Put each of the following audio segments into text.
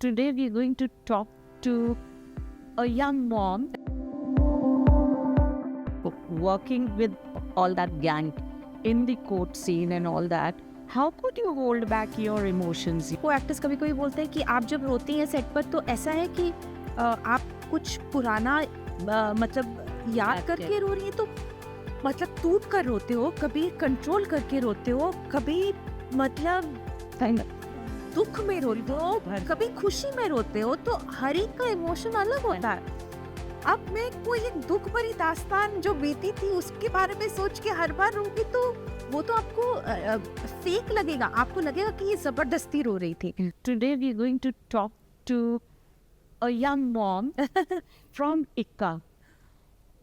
Today we're going to talk to a young mom working with all that gang in the court scene and all that. How could you hold back your emotions? वो actors कभी कभी बोलते हैं कि आप जब रोती हैं सेट पर तो ऐसा है कि आप कुछ पुराना मतलब याद करके रो रही हैं, तो मतलब टूट कर रोते हो, कभी कंट्रोल करके रोते हो, कभी मतलब दुख में रोते हो, कभी खुशी में रोते हो, तो हर एक का इमोशन अलग होता है। अब मैं कोई एक दुख भरी दास्तान जो बीती थी उसके बारे में सोच के हर बार रोगी तो वो तो आपको फेक लगेगा, आपको लगेगा कि ये जबरदस्ती रो रही थी। Today we're going to talk to a young mom from Ikka.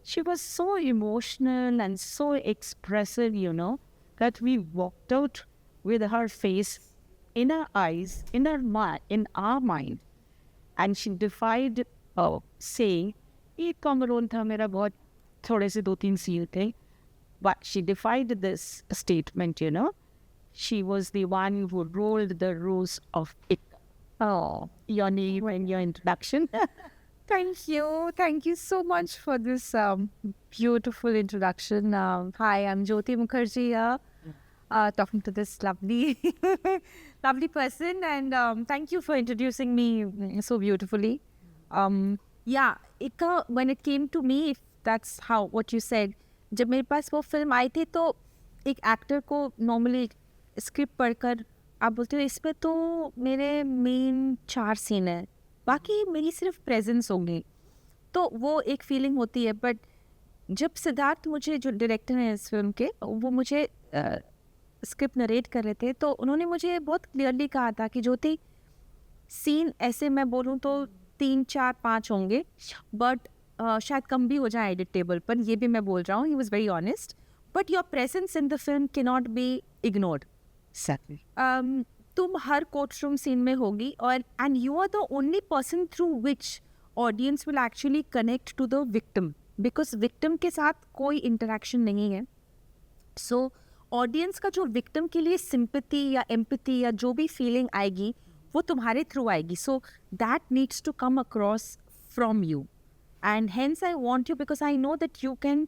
She was so emotional and so expressive, that we walked out with her face in her eyes, in our mind. And she defied saying, एक कम role था मेरा, बहुत थोड़े से 2-3 scene थे. But she defied this statement, She was the one who rolled the rules of it. Oh, your name and your introduction. Thank you so much for this beautiful introduction. Hi, I'm Jyoti Mukherjee here, talking to this lovely person, and thank you for introducing me so beautifully. Yeah, Ikka, when it came to me, if that's what you said, जब मेरे पास वो film आई थी तो एक actor को normally script पढ़कर आप बोलते हो इसमें तो मेरे मेन 4 सीन है, बाकी मेरी सिर्फ प्रेजेंस होगी, तो वो एक फीलिंग होती है। बट जब सिद्धार्थ, मुझे जो डायरेक्टर हैं इस फिल्म के, वो मुझे स्क्रिप्ट नरेट कर रहे थे, तो उन्होंने मुझे बहुत क्लियरली कहा था कि ज्योति, सीन ऐसे मैं बोलूँ तो 3, 4, 5 होंगे, बट शायद कम भी हो जाए एडिट टेबल पर, ये भी मैं बोल रहा हूँ। He was very honest, but your presence in the film can not be ignored. Exactly. तुम हर कोर्ट रूम सीन में होगी, और and you are the only person through which audience will actually connect to the victim, because victim के साथ कोई interaction नहीं है। सो ऑडियंस का जो विक्टिम के लिए सिंपैथी या एम्पैथी या जो भी फीलिंग आएगी वो तुम्हारे थ्रू आएगी। So that needs to come across from you, and hence I want you, because I know that you can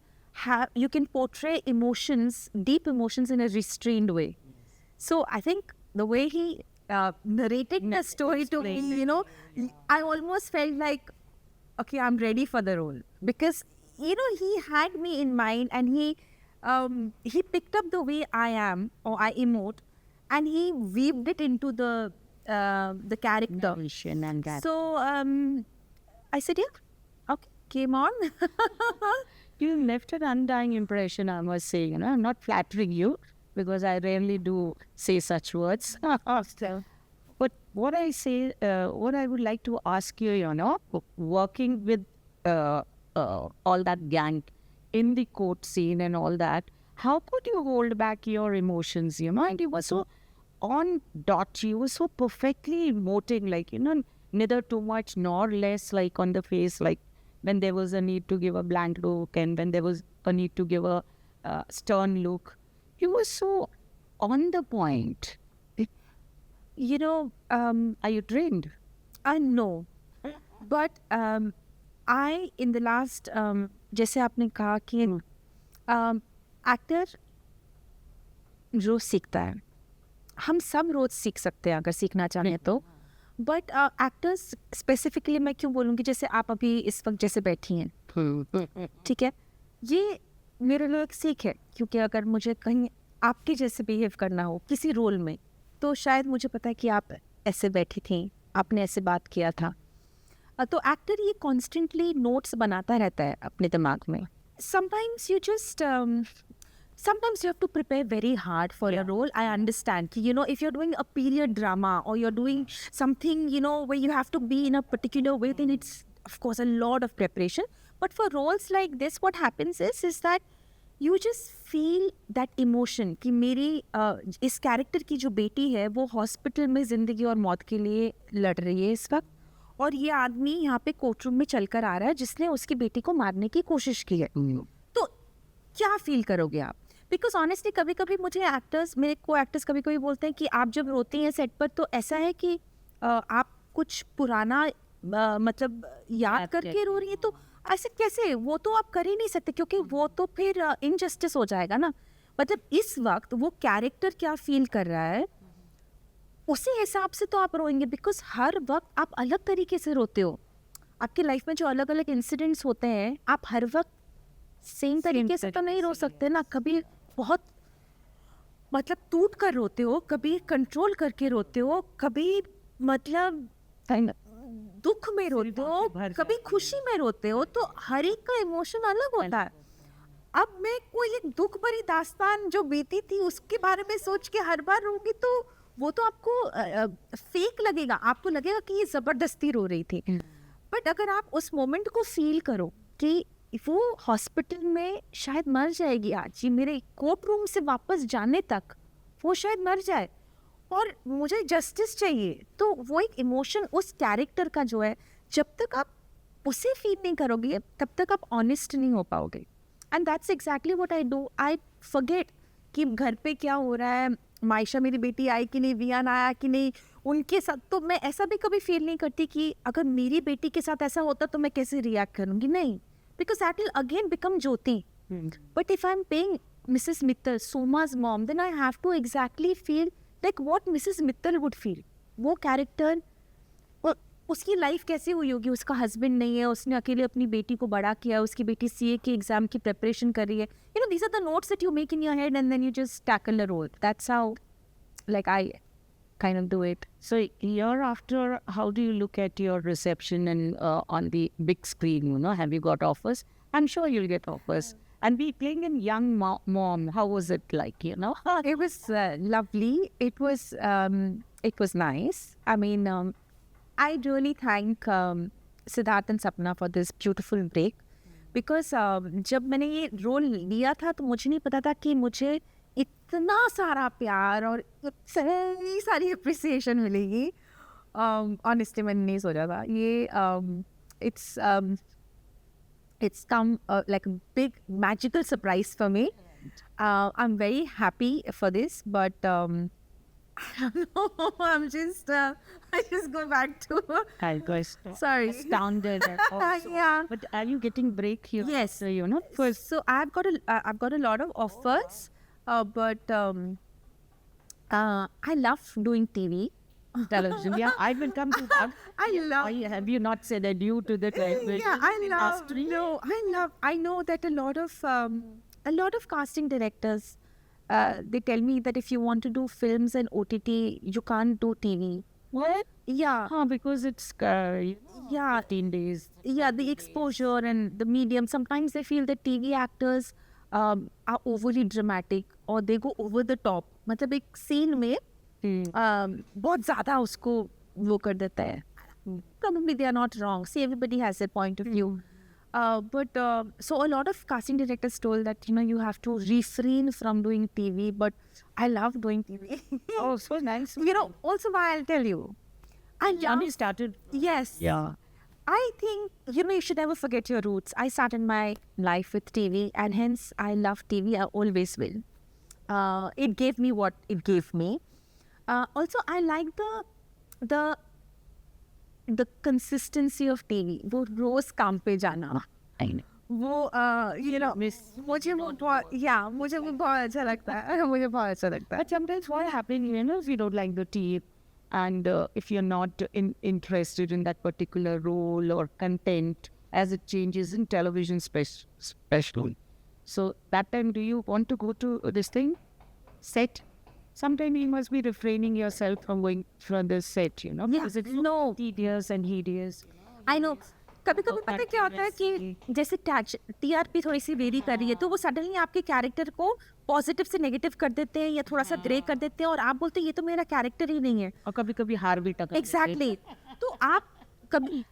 portray emotions, deep emotions, in a restrained way. So I think the way he narrated the story to me, I almost felt like, okay, I'm ready for the role, because he had me in mind, and he picked up the way I am or I emote, and he weaved it into the character. And that. So I said, yeah, okay, came on. You left an undying impression, I must say. I'm not flattering you because I rarely do say such words. But what I would like to ask you, working with all that gang in the court scene and all that, how could you hold back your emotions? And you were so on dot. You were so perfectly emoting, like, neither too much nor less, like on the face, like when there was a need to give a blank look and when there was a need to give a stern look. You were so on the point. Are you trained? No, but I, in the last, जैसे आपने कहा कि actor रोज सीखता है, हम सब रोज सीख सकते हैं अगर सीखना चाहें तो, बट एक्टर्स स्पेसिफिकली मैं क्यों बोलूँगी, जैसे आप अभी इस वक्त जैसे बैठी हैं, ठीक है, ये मेरे लिए एक सीख है, क्योंकि अगर मुझे कहीं आपके जैसे बिहेव करना हो किसी रोल में, तो शायद मुझे पता है कि आप ऐसे बैठी थी, आपने ऐसे बात किया था, तो एक्टर ये कॉन्स्टेंटली नोट्स बनाता रहता है अपने दिमाग में। Sometimes you just sometimes you have to prepare very hard for your role. I understand. If you're doing a period drama or you're doing something, where you have to be in a particular way, then it's, of course, a lot of preparation. But for roles like this, what happens is that you just feel that emotion कि मेरी इस character की जो बेटी है वो hospital में ज़िंदगी और मौत के लिए लड़ रही है इस वक्त, और ये आदमी यहाँ पे कोर्ट रूम में चलकर आ रहा है जिसने उसकी बेटी को मारने की कोशिश की है। तो क्या फील करोगे आप? बिकॉज ऑनेस्टली कभी कभी मेरे को एक्टर्स कभी कभी बोलते हैं कि आप जब रोती हैं सेट पर तो ऐसा है कि आप कुछ पुराना मतलब याद करके रो रही है, तो ऐसे कैसे? वो तो आप कर ही नहीं सकते, क्योंकि वो तो फिर इनजस्टिस हो जाएगा ना। मतलब इस वक्त वो कैरेक्टर क्या फील कर रहा है उसी हिसाब से तो आप रोएंगे, बिकॉज हर वक्त आप अलग तरीके से रोते हो। आपकी लाइफ में जो अलग अलग इंसिडेंट्स होते हैं, आप हर वक्त सेम तरीके से तो नहीं रो सकते ना। कभी बहुत मतलब टूट कर रोते हो, कभी कंट्रोल करके रोते हो, कभी मतलब दुख में रोते हो, कभी खुशी में रोते हो, तो हर एक का इमोशन अलग होता है। अब मैं कोई एक दुख भरी दास्तान जो बीती थी उसके बारे में सोच के हर बार रोगी तो वो तो आपको फेक लगेगा, आपको लगेगा कि ये जबरदस्ती रो रही थी। बट अगर आप उस मोमेंट को फील करो कि वो हॉस्पिटल में शायद मर जाएगी आज, ये मेरे कोर्ट रूम से वापस जाने तक वो शायद मर जाए और मुझे जस्टिस चाहिए, तो वो एक इमोशन उस कैरेक्टर का जो है, जब तक आप उसे फील नहीं करोगे तब तक आप ऑनेस्ट नहीं हो पाओगे। And that's exactly what I do. I forget कि घर पे क्या हो रहा है, मायशा मेरी बेटी आई कि नहीं, वियान आया कि नहीं, उनके साथ तो मैं ऐसा भी कभी फील नहीं करती कि अगर मेरी बेटी के साथ ऐसा होता तो मैं कैसे रिएक्ट करूँगी, नहीं, because that will again become Jyoti. But if I am paying Mrs. Mittal, Soma's mom, then I have to exactly feel like what Mrs. Mittal would feel. वो कैरेक्टर, उसकी लाइफ कैसे हुई होगी, उसका हस्बैंड नहीं है, उसने अकेले अपनी बेटी को बड़ा किया, उसकी बेटी सीए के एग्जाम की प्रिपरेशन कर रही है। You know, these are the notes that you make in your head and then you just tackle the role. That's how, like, I kind of do it. So year after, how do you look at your reception and on the big screen? You know, have you got offers? I'm sure you'll get offers. And be playing in young mom, how was it like? You know, It was lovely. It was nice. I mean, I really thank Siddharth and Sapna for this beautiful break, because जब मैंने ये role लिया था तो मुझे नहीं पता था कि मुझे इतना सारा प्यार और इतनी सारी अप्रिसिएशन मिलेगी। ऑनेस्टली मैंने नहीं सोचा था ये। It's come like a big magical surprise for me. I'm very happy for this, but I don't know, I just go back to I was sorry. astounded. Also. Yeah. But are you getting break here? Yes. So, you know, first. So I've got a lot of offers, but I love doing TV. Television. Yeah, I will come to that. I love. Why have you not said adieu to the television Yeah, I love. industry? No, I know that a lot of casting directors, they tell me that if you want to do films and OTT, you can't do TV. What? Yeah, Because it's yeah, 15 days. yeah. The exposure and the medium. Sometimes they feel that TV actors are overly dramatic or they go over the top. मतलब एक scene में बहुत ज़्यादा उसको वो कर देता है। Probably they are not wrong. See, everybody has their point of view. But so a lot of casting directors told that, you know, you have to refrain from doing TV. But I love doing TV. Oh, so nice. You know, also why I'll tell you. I love. You started. Yes. Yeah. I think, you know, you should never forget your roots. I started my life with TV, and hence I love TV. I always will. It gave me what it gave me. Also, I like the consistency of TV. वो रोज काम पे जाना, I know. वो you know, मुझे वो बहुत, yeah, मुझे वो बहुत अच्छा लगता है। मुझे बहुत अच्छा लगता है। But sometimes what happens, you know, if you don't like the TV and if you're not interested in that particular role or content as it changes in television especially. So that time, do you want to go to this thing? Set? Sometimes you must be refraining yourself from going from the set, you know, Yeah, because it's no. tedious and hideous. I know. कभी-कभी पता है क्या होता है कि जैसे TRP थोड़ी सी very कर रही है तो वो सडनली आपके कैरेक्टर को पॉजिटिव से नेगेटिव कर देते हैं या थोड़ा सा ग्रे कर देते हैं और आप बोलते हैं ये तो मेरा कैरेक्टर ही नहीं है। और कभी-कभी हार भी टकरा एग्जैक्टली। तो आप कभी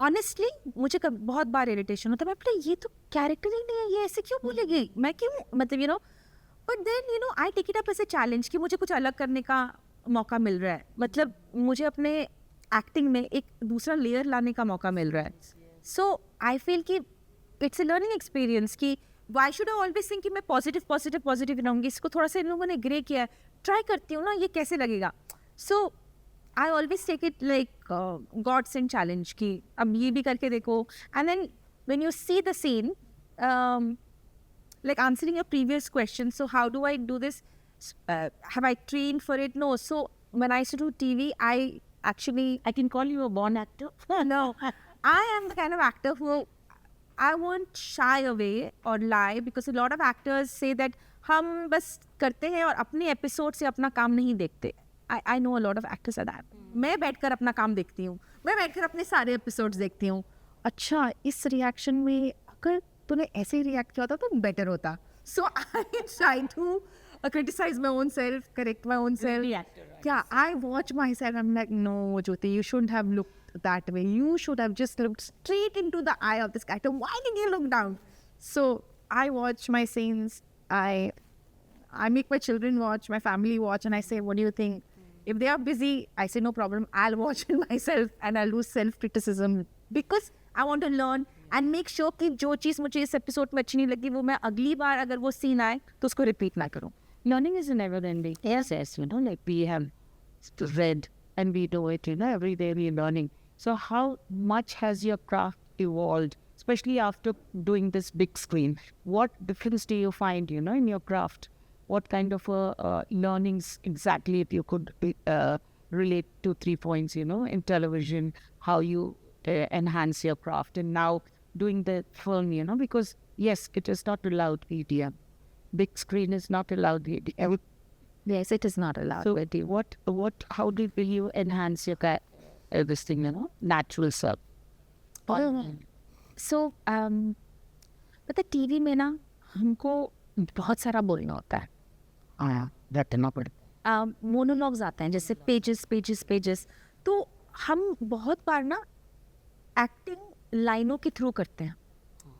ऑनेस्टली मुझे बहुत बार इरिटेशन होता है, मैं बोलती ये तो कैरेक्टर ही नहीं है, ये ऐसे क्यों बोलेगी, मैं क्यों, मतलब you know. But then you know I take it up as a challenge कि मुझे कुछ अलग करने का मौका मिल रहा है, मतलब मुझे अपने एक्टिंग में एक दूसरा लेयर लाने का मौका मिल रहा है। सो आई फील कि इट्स ए लर्निंग एक्सपीरियंस कि why should I always think कि मैं पॉजिटिव रहूँगी, इसको थोड़ा सा इन लोगों ने ग्रे किया है, ट्राई करती हूँ ना ये कैसे लगेगा। सो I always take it like God sent challenge कि अब ये भी करके देखो. And then when you see the scene, like answering your previous question, so how do I do this? Have I trained for it? No. So when I used to do TV, I can call you a born actor. no, I am the kind of actor who I won't shy away or lie, because a lot of actors say that हम बस करते हैं और अपने episode से अपना काम नहीं देखते. I know a lot of actors are that. मैं बैठकर अपना काम देखती हूँ, मैं बैठकर अपने सारे एपिसोड्स देखती हूँ. अच्छा, इस रिएक्शन में अगर तूने ऐसे ही रिएक्ट किया होता तो बेटर होता. So I try to criticize my own self, correct my own self. Yeah, I watch myself. I'm like, no, Jyoti, you shouldn't have looked that way. You should have just looked straight into the eye of this character. Why did you look down? So I watch my scenes. I make my children watch, my family watch, and I say, what do you think? If they are busy, I say, no problem. I'll watch it myself and I'll do self-criticism, because I want to learn and make sure कि जो चीज़ मुझे इस episode में अच्छी नहीं लगी वो मैं अगली बार अगर वो सीन आए तो उसको रिपीट ना करूँ. Learning is a never-ending process, like we have read and we do it, every day we're learning. So how much has your craft evolved, especially after doing this big screen? What difference do you find, in your craft? What kind of learnings exactly, if you could relate to 3 points, in television, how you enhance your craft, and now doing the film, because yes, it is not allowed medium. Big screen is not allowed medium. Yes, it is not allowed. So how will you enhance your this thing, natural self? So, पता TV में ना हमको बहुत सारा बोलना होता है. रटना पड़ता है. मोनोलॉग्स आते हैं जैसे पेजेस. तो हम बहुत बार ना एक्टिंग लाइनों के थ्रू करते हैं.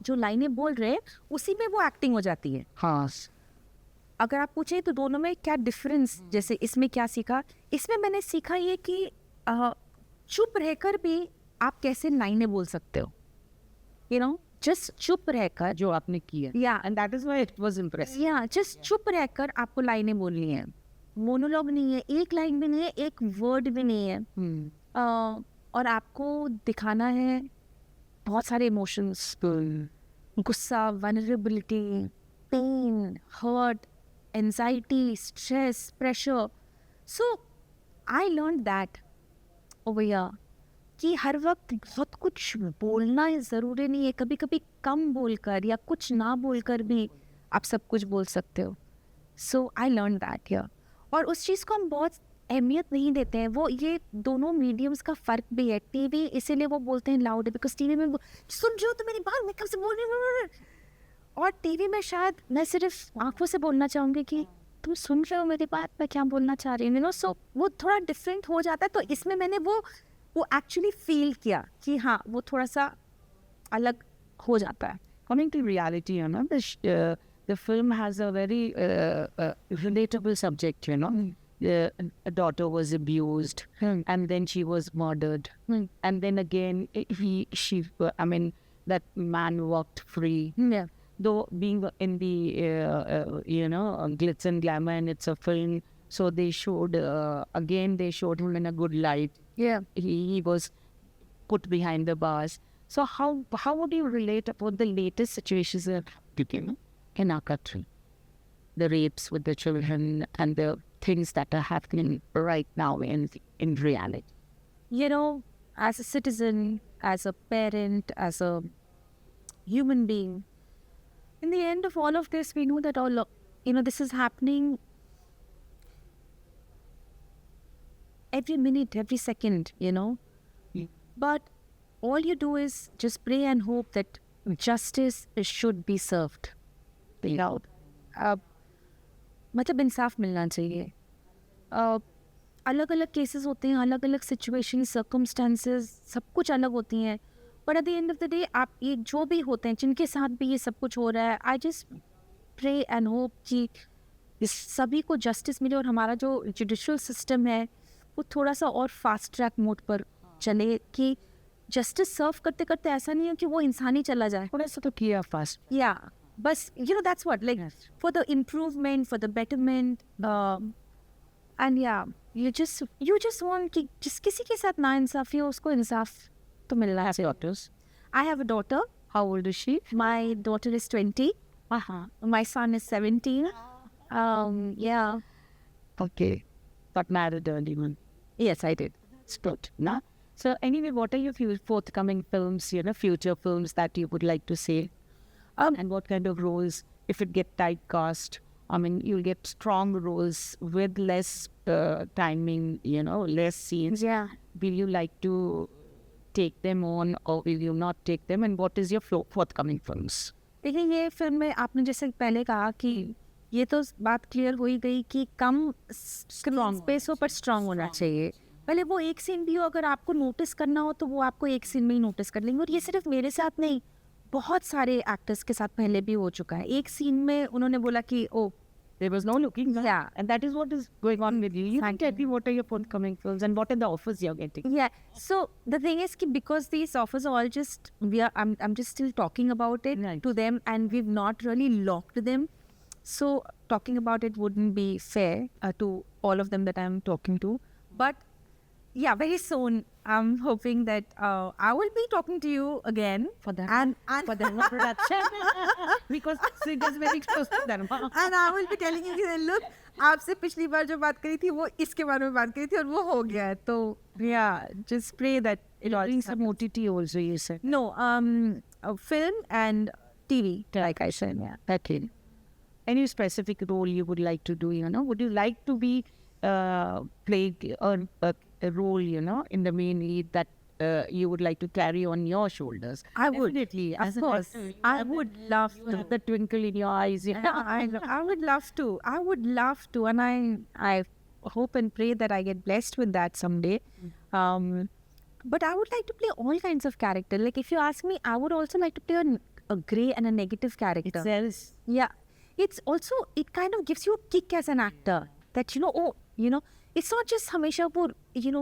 जो लाइनें बोल रहे हैं उसी में वो एक्टिंग हो जाती है. हाँ. अगर आप पूछें तो दोनों में क्या डिफरेंस, जैसे इसमें क्या सीखा, इसमें मैंने सीखा ये कि चुप रहकर भी आप कैसे लाइनें बोल सकते हो. जस्ट चुप रहकर जो आपने किया. And that is why it was impressive. Just चुप रहकर आपको लाइनें बोलनी है. मोनोलॉग नहीं है, एक लाइन भी नहीं है, एक वर्ड भी नहीं है. और आपको दिखाना है बहुत सारे इमोशंस, गुस्सा, vulnerability, pain, hurt, anxiety, stress, pressure. So I learn that over here कि हर वक्त बहुत कुछ बोलना ज़रूरी नहीं है. कभी कभी कम बोलकर या कुछ ना बोलकर भी आप सब कुछ बोल सकते हो. सो आई लर्न दैट हियर. और उस चीज़ को हम बहुत अहमियत नहीं देते हैं. वो ये दोनों मीडियम्स का फ़र्क भी है. टीवी इसीलिए वो बोलते हैं लाउड, बिकॉज टीवी में सुन रहे हो तो मेरी बात, मैं कब से बोल रही हूँ. और टीवी में शायद मैं सिर्फ आंखों से बोलना चाहूँगी कि तुम सुन रहे हो मेरी बात, मैं क्या बोलना चाह रही हूँ. सो वो थोड़ा डिफरेंट हो जाता है. तो इसमें मैंने वो एक्चुअली फील किया कि हाँ वो थोड़ा सा अलग हो जाता है. Coming to reality, the film has a very relatable subject, a daughter was abused and then she was murdered. And then again, that man walked free. Yeah. Though being in the, glitz and glamour, and it's a film, so they showed, they showed him in a good light. Yeah. He was put behind the bars. So how would you relate about the latest situations in our country? The rapes with the children and the things that are happening right now in reality. As a citizen, as a parent, as a human being, in the end of all of this, we know that this is happening every minute, every second, But all you do is just pray and hope that justice should be served. मतलब इंसाफ मिलना चाहिए. अलग अलग cases होते हैं, अलग अलग situation, circumstances, सब कुछ अलग होती हैं. But at the end of the day आप ये जो भी होते हैं जिनके साथ भी ये सब कुछ हो रहा है, I just pray and hope कि इस सभी को जस्टिस मिले और हमारा जो जुडिशल सिस्टम है वो थोड़ा सा और फास्ट ट्रैक मोड पर चले, कि जस्टिस सर्व करते करते ऐसा नहीं है कि वो इंसान ही चला जाए. थोड़ा सा तो किया फास्ट. बस that's what, like, for the improvement, for the betterment, and you just want कि जिस किसी के साथ ना इंसाफी हो उसको इंसाफ तो मिलना चाहिए. daughters? I have a daughter. How old is she? My daughter is 20. My son is 17. Yeah. Okay. Got married early, man. Yes, I did. It's good, nah? So anyway, what are your forthcoming films, future films that you would like to say? And what kind of roles, if it get typecast? I mean, you'll get strong roles with less timing, less scenes. Yeah. Will you like to take them on or will you not take them? And what is your forthcoming films? देखिए ये film में आपने जैसे पहले कहा कि ये तो बात क्लियर हो ही गई कि कम स्ट्रॉन्ग स्पेस हो पर स्ट्रॉन्ग होना चाहिए. पहले वो एक सीन भी हो, अगर आपको नोटिस करना हो तो वो आपको एक सीन में ही नोटिस कर लेंगे. और ये सिर्फ मेरे साथ नहीं, बहुत सारे एक्टर्स के साथ पहले भी हो चुका है. एक सीन में उन्होंने बोला कि ओ There was no looking back. Yeah. And that is what is going on with you. You can tell me what are your forthcoming films and what are the offers you're getting? Yeah. So the thing is, ki because these offers are all just I'm just still talking about it Right. to them, and we've not really locked them. So talking about it wouldn't be fair to all of them that I'm talking to. But yeah, very soon I'm hoping that I will be talking to you again For that. and For the production. Because it is very close to Dharma. and I will be telling you that look, आपसे पिछली बार जो बात करी थी वो इसके बारे में बात करी थी और वो हो गया है. तो yeah, just pray that it all Doing some OTT also, you said. No, film and TV, like I said. Yeah. Okay. Any specific role you would like to do, Would you like to be play a role, in the main lead that you would like to carry on your shoulders? I would. Definitely. Of As an course. actor, I would love you to. have the twinkle in your eyes. I would love to. I would love to. And I hope and pray that I get blessed with that someday. But I would like to play all kinds of character. Like if you ask me, I would also like to play a grey and a negative character. Sells. Yeah. It's also, it kind of gives you a kick as an actor that, it's not just हमेशा वो,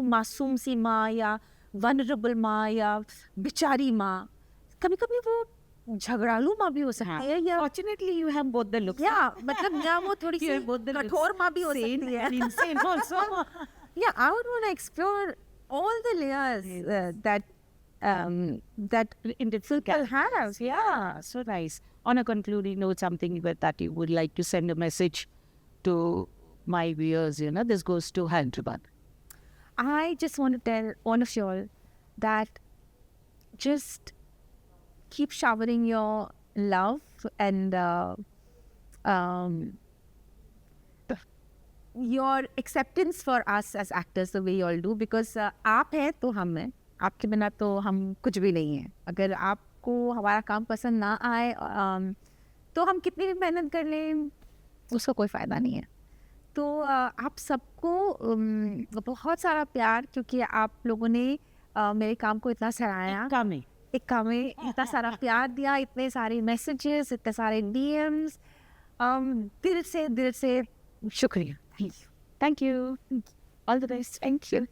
मासूम सी माँ या vulnerable माँ या बिचारी माँ. कभी-कभी वो झगड़ालू माँ भी हो सकती है या Fortunately, you have both the looks. या मतलब या वो थोड़ी You C have both the looks. कठोर माँ भी हो Sane सकती है. and insane also. Yeah, I would want to explore all the layers that Individual people have. Yeah, so nice. On a concluding note, something that you would like to send a message to my viewers, this goes to Hyderabad. I just want to tell all of y'all that just keep showering your love and your acceptance for us as actors the way y'all do, because आप हैं तो हम हैं, आपके बिना तो हम कुछ भी नहीं हैं. अगर आपको हमारा काम पसंद ना आए तो हम कितनी भी मेहनत कर लें उसका कोई फ़ायदा नहीं है. तो आप सबको बहुत सारा प्यार, क्योंकि आप लोगों ने मेरे काम को इतना सराहाया, एक काम में इतना सारा प्यार दिया, इतने सारे मैसेजेस, इतने सारे DMs, दिल से शुक्रिया. Thank you. All the best. Thank you.